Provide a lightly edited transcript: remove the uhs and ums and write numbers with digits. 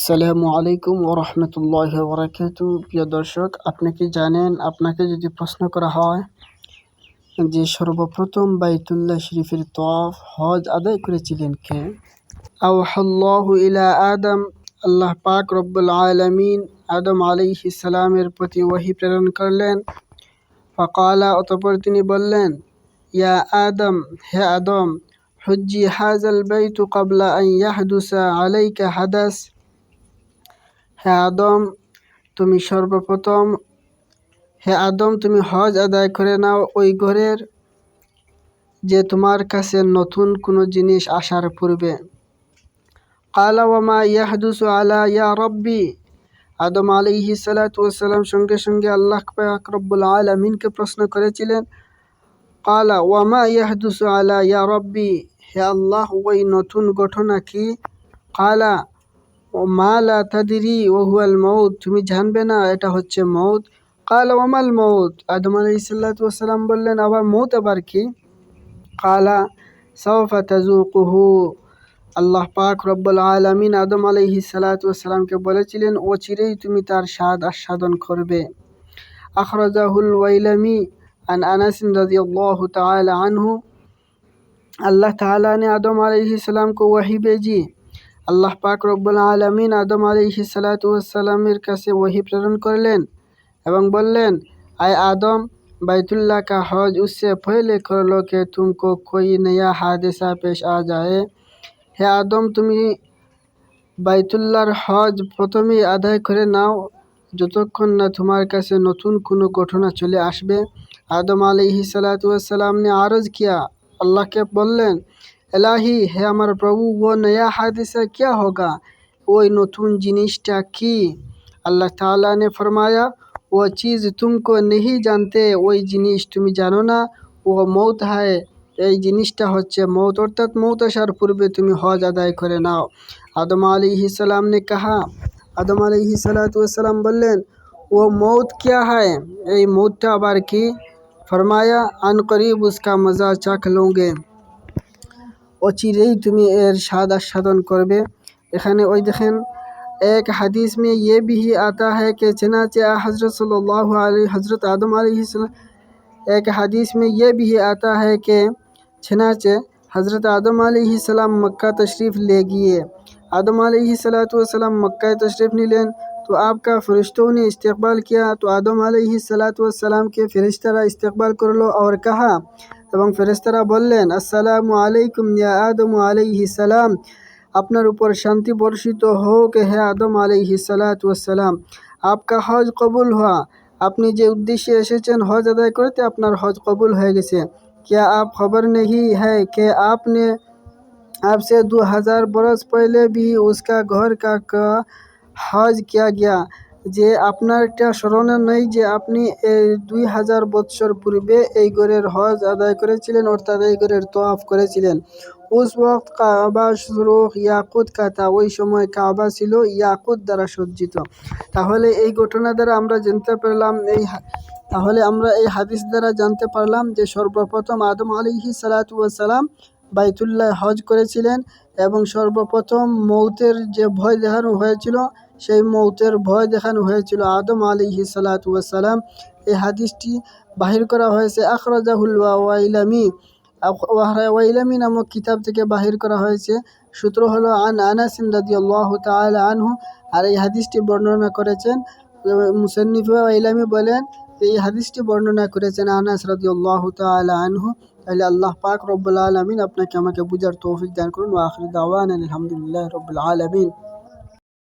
আসসালামু আলাইকুম ওয়া রাহমাতুল্লাহি ওয়া বারাকাতুহু। প্রিয় দর্শক, আপনি কি জানেন, আপনাকে যদি প্রশ্ন করা হয় যে সর্বপ্রথম বাইতুল্লাহ শরীফের তওয়াফ হজ আদায় করেছিলেন কে? আওহাল্লাহু ইলা আদম, আল্লাহ পাক রব্বুল আলামিন আদম আলাইহিস সালামের প্রতি ওহী প্রেরণ করলেন। ফাকালা, অতঃপর তিনি বললেন, ইয়া আদম, হে আদম, হুজ্জি হাযাল বাইতু ক্বাবলা আন ইয়াহদুসা আলাইকা হাদাস। হে আদম, তুমি হজ আদায় করে নাও ওই ঘরের, যে তোমার কাছে নতুন কোনো জিনিস আসার পূর্বে। ক্বালা ওয়া মা ইয়াহদুসু আলা ইয়া রাব্বি। আদম আলাইহিস সালাতু ওয়াস সালাম সঙ্গে সঙ্গে আল্লাহ পাক রব্বুল আলামিনকে প্রশ্ন করেছিলেন, ক্বালা ওয়া মা ইয়াহদুসু আলা ইয়া রাব্বি, হে আল্লাহ, ওই নতুন ঘটনা কি? ক্বালা মা লা তাদরি ওয়া হুয়াল মাউত, তুমি জানবে না, এটা হচ্ছে মউত। ক্বালা ওয়া মাল মাউত, আদম আলাইহিস সালাতু ওয়াস সালাম বললেন, আবার মউত আবার কি? ক্বালা সাওফা তাযুকুহু। আল্লাহ পাক রব্বুল আলামিন আদম আলাইহিস সালাতু ওয়াস সালামকে বলেছিলেন, অচিরেই তুমি তার স্বাদ আস্বাদন করবে। আখরাজাহুল ওয়াইলামি আন আনাস রাদিয়াল্লাহু তাআলা আনহু। अल्लाह ताला ने आदम अलैहिस्सलाम को वही भेजी। আল্লাহ পাক রব্বুল আলামিন আদম আলাইহিস সালাতু ওয়াস সালামের কাছে ওহী প্রেরণ করলেন এবং বললেন, আয় आदम, बैतुल्लाह का हज उससे पहले कर लो कि तुमको कोई नया हादसा पेश आ जाए। হে আদম, তুমি বাইতুল্লাহর হজ প্রথমেই আদায় করে নাও, যতক্ষণ না তোমার কাছে নতুন কোনো ঘটনা চলে আসবে। আদম আলাইহিস সালাতু ওয়াস সালাম ने आरज किया, আল্লাহকে বললেন, এলাহি, হে আমার প্রভু, ও নয়া হাদিসা क्या होगा, ওই নতুন জিনিসটা কি? আল্লাহ তাআলা ने फरमाया, वो चीज़ तुमको नहीं जानते, ওই জিনিস তুমি জানো না, ও মৌত হয়, এই জিনিসটা হচ্ছে মৌত, অর্থাৎ মৌত আসার পূর্বে তুমি হজ আদায় করে নাও। আদম আলাইহিস সালাম ने कहा, আদম আলাইহিস সালাতু ওয়াস সালাম বললেন, ও মৌত क्या है, এই মৌতটা আবার কি? फरमाया, আন करीब उसका मज़ा চাখ लोगे, অচিরেই তুমি এর স্বাদ আস্বাদন করবে। এখানে ওই দেখেন, एक हदीस में ये भी आता है कि चनाचे हज़रत सल्लल्लाहु अलैहि हज़रत आदम अलैहिस्सलाम, एक हदीस में ये भी आता है कि चनाचे हज़रत आदम अलैहिस्सलाम मक्का तशरीफ़ ले गए। आदम अलैहिस्सलातु वस्सलाम मक्का तशरीफ़ निलेन, तो आपका फ़रिश्तों ने इस्तकबाल किया, तो आदम अलैहिस्सलातु वस्सलाम के फ़रिश्तारा इस्तकबाल कर लो और कहा, এবং ফেরেশতারা বললেন, আসসালামু আলাইকুম ইয়া আদম আলাইহিস সালাম, আপনার উপর শান্তি বর্ষিত হোক হে আদম আলাইহিস সালাতু ওয়াস সালাম, आपका হজ কবুল हुआ, আপনি যে উদ্দেশ্যে এসেছেন হজ আদায় করতে, আপনার হজ কবুল হয়ে গেছে। क्या आप खबर नहीं है कि आपसे 2000 बरस पहले भी उसका घर का হজ किया गया, যে আপনার এটা স্মরণে নেই যে আপনি এই 2000 বৎসর পূর্বে এই ঘরের হজ আদায় করেছিলেন, অর্থাৎ এই ঘরের তওয়াফ করেছিলেন। উস ওয়াক্ত কাবা সুরুখ ইয়াকুত কা থা, ওই সময় কাবা ছিল ইয়াকুত দ্বারা সজ্জিত। তাহলে এই ঘটনা দ্বারা আমরা জানতে পারলাম, এই হাদিস দ্বারা জানতে পারলাম যে সর্বপ্রথম আদম আলাইহিস সালাতু ওয়াস সালাম বাইতুল্লাহ হজ করেছিলেন এবং সর্বপ্রথম মৌতের যে ভয় দেখানো হয়েছিল, সেই মৌতের ভয় দেখানো হয়েছিল আদম আলাইহিস সালাতু ওয়াস সালাম। এই হাদিসটি বাহির করা হয়েছে আখরাজাহুল ওয়াইলামি, ওয়াইলামি নামক কিতাব থেকে বাহির করা হয়েছে। সূত্র হলো আন আনাস রাদিয়াল্লাহু তাআলা আনহু। আর এই হাদিসটি বর্ণনা করেছেন মুসান্নিফ ওয়াইলামি বলেন, এই হাদিসটি বর্ণনা করেছেন আনাস রাদিয়াল্লাহু তাআলা আনহু। তাহলে আল্লাহ পাক রব্বুল আলামিন আপনাকে আমাকে বুঝার তৌফিক দান করুন। ওয়া আখিরু দাওয়ানা আলহামদুলিল্লাহি রাব্বিল আলামিন।